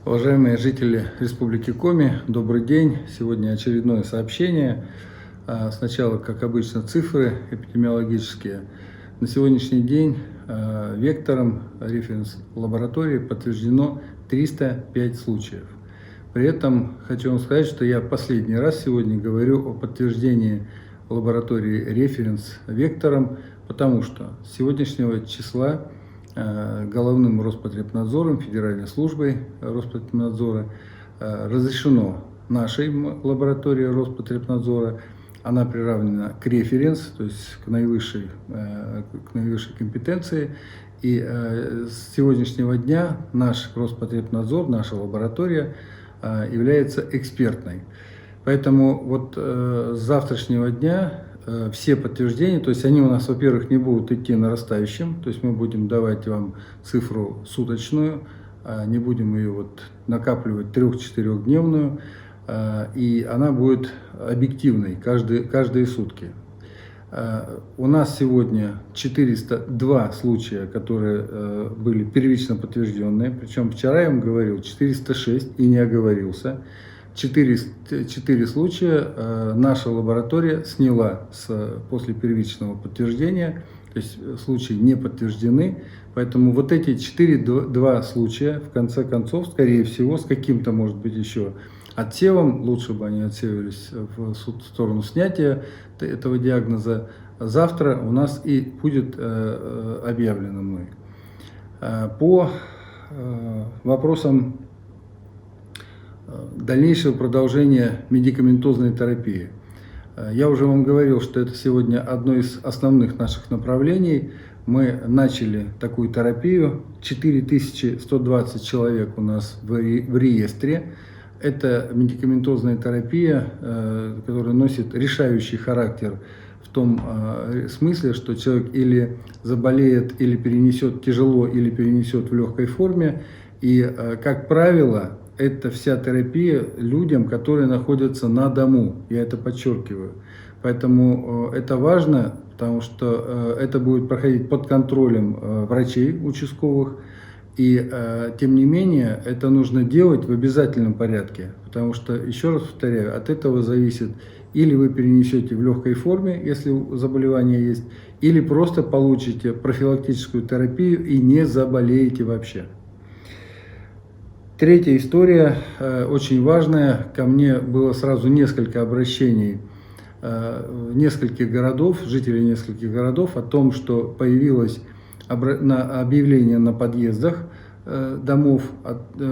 Уважаемые жители Республики Коми, добрый день. Сегодня очередное сообщение. Сначала, как обычно, цифры эпидемиологические. На сегодняшний день вектором референс-лаборатории подтверждено 305 случаев. При этом хочу вам сказать, что я последний раз сегодня говорю о подтверждении лаборатории референс вектором, потому что с сегодняшнего числа Головным Роспотребнадзором, Федеральной службой Роспотребнадзора разрешено нашей лаборатории Роспотребнадзора, она приравнена к референс, то есть к наивысшей компетенции. И с сегодняшнего дня наш Роспотребнадзор, наша лаборатория является экспертной. Поэтому вот с завтрашнего дня все подтверждения, то есть они у нас, во-первых, не будут идти нарастающим, то есть мы будем давать вам цифру суточную, не будем ее вот накапливать 3-4-дневную, и она будет объективной каждые сутки. У нас сегодня 402 случая, которые были первично подтвержденные, причем вчера я вам говорил 406 и не оговорился. 4 случая наша лаборатория сняла после первичного подтверждения, то есть случаи не подтверждены, поэтому вот эти 4-2 случая, в конце концов, скорее всего, с каким-то, может быть, еще отсевом, лучше бы они отсеивались в сторону снятия этого диагноза, завтра у нас и будет объявлено мной. По вопросам дальнейшего продолжения медикаментозной терапии. Я уже вам говорил, что это сегодня одно из основных наших направлений. Мы начали такую терапию, 4120 человек у нас в реестре. Это медикаментозная терапия, которая носит решающий характер в том смысле, что человек или заболеет, или перенесет тяжело, или перенесет в легкой форме. И, как правило, это вся терапия людям, которые находятся на дому, я это подчеркиваю. Поэтому это важно, потому что это будет проходить под контролем врачей участковых. И тем не менее, это нужно делать в обязательном порядке, потому что, еще раз повторяю, от этого зависит, или вы перенесете в легкой форме, если заболевание есть, или просто получите профилактическую терапию и не заболеете вообще. Третья история, очень важная. Ко мне было сразу несколько обращений нескольких городов, жителей нескольких городов, о том, что появилось объявление на подъездах домов,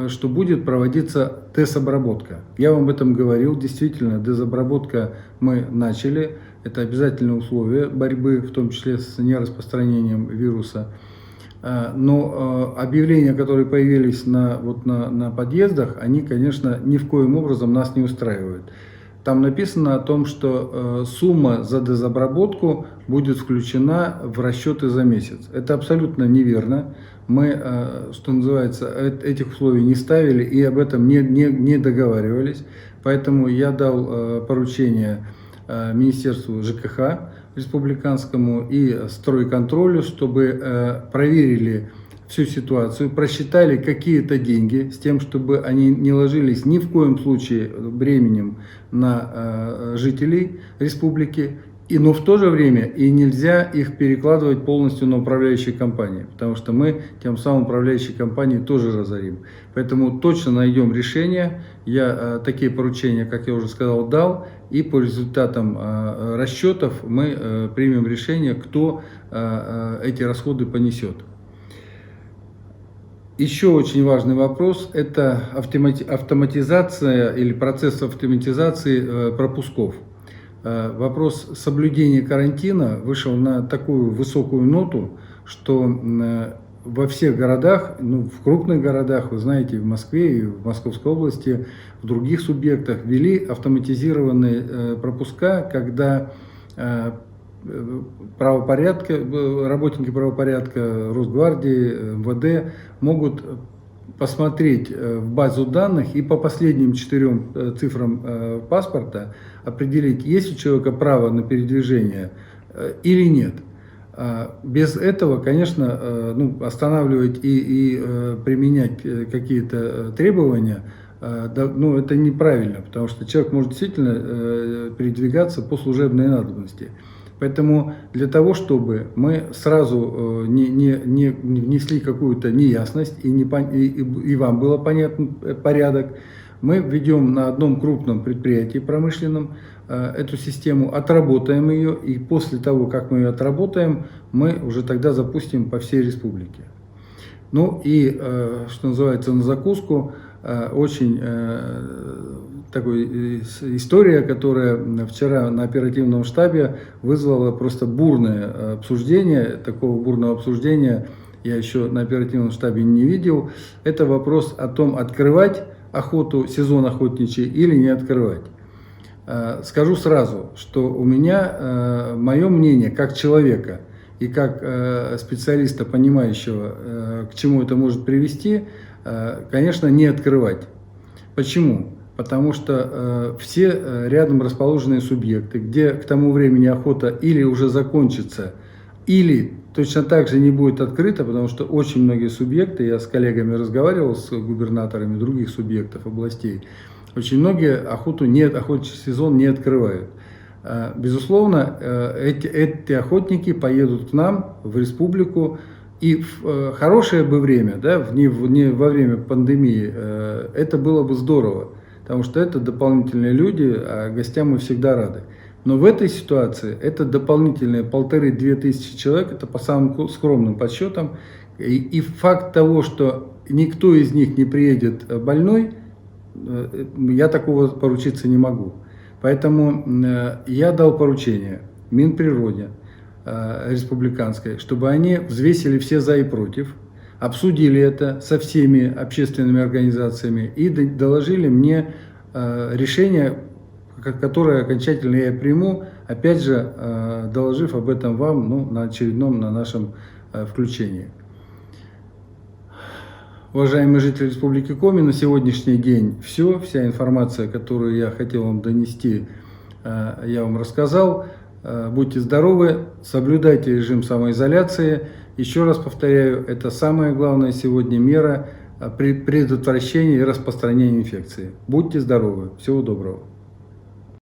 что будет проводиться дезобработка. Я вам об этом говорил. Действительно, дезобработка мы начали. Это обязательное условие борьбы, в том числе с нераспространением вируса. Но объявления, которые появились на подъездах, они, конечно, ни в коем образом нас не устраивают. Там написано о том, что сумма за дезобработку будет включена в расчеты за месяц. Это абсолютно неверно. Мы, что называется, этих условий не ставили и об этом не договаривались. Поэтому я дал поручение Министерству ЖКХ республиканскому и стройконтролю, чтобы проверили всю ситуацию, просчитали какие-то деньги с тем, чтобы они не ложились ни в коем случае бременем на жителей республики, но в то же время и нельзя их перекладывать полностью на управляющие компании, потому что мы тем самым управляющие компании тоже разорим. Поэтому точно найдем решение. Я такие поручения, как я уже сказал, дал, и по результатам расчетов мы примем решение, кто эти расходы понесет. Еще очень важный вопрос – это автоматизация или процесс автоматизации пропусков. Вопрос соблюдения карантина вышел на такую высокую ноту, что во всех городах, в крупных городах, вы знаете, в Москве и в Московской области, в других субъектах ввели автоматизированные пропуска, когда работники правопорядка, Росгвардии, МВД могут посмотреть в базу данных и по последним 4 цифрам паспорта определить, есть у человека право на передвижение или нет. Без этого, конечно, останавливать и применять какие-то требования, это неправильно, потому что человек может действительно передвигаться по служебной надобности. Поэтому для того, чтобы мы сразу не внесли какую-то неясность и вам было понятен порядок, мы введем на одном крупном предприятии промышленном эту систему, отработаем ее, и после того, как мы ее отработаем, мы уже тогда запустим по всей республике. Ну и, что называется, на закуску, очень такой история, которая вчера на оперативном штабе вызвала просто бурное обсуждение. Такого бурного обсуждения я еще на оперативном штабе не видел. Это вопрос о том, открывать охоту, сезон охотничий или не открывать. Скажу сразу, что у меня, мое мнение как человека и как специалиста, понимающего, к чему это может привести, конечно, не открывать. Почему? Потому что все рядом расположенные субъекты, где к тому времени охота или уже закончится, или точно так же не будет открыта, потому что очень многие субъекты, я с коллегами разговаривал, с губернаторами других субъектов областей, очень многие охотничий сезон не открывают. Безусловно, эти охотники поедут к нам в республику, и в хорошее бы время, да, не во время пандемии, это было бы здорово, потому что это дополнительные люди, а гостям мы всегда рады. Но в этой ситуации это дополнительные 1500–2000 тысячи человек, это по самым скромным подсчетам, и факт того, что никто из них не приедет больной, я такого поручиться не могу. Поэтому я дал поручение Минприроде республиканской, чтобы они взвесили все за и против, обсудили это со всеми общественными организациями и доложили мне решение, которое окончательно я приму, опять же, доложив об этом вам на очередном нашем включении. Уважаемые жители Республики Коми, на сегодняшний день все. Вся информация, которую я хотел вам донести, я вам рассказал. Будьте здоровы, соблюдайте режим самоизоляции. Еще раз повторяю, это самая главная сегодня мера при предотвращении и распространении инфекции. Будьте здоровы. Всего доброго.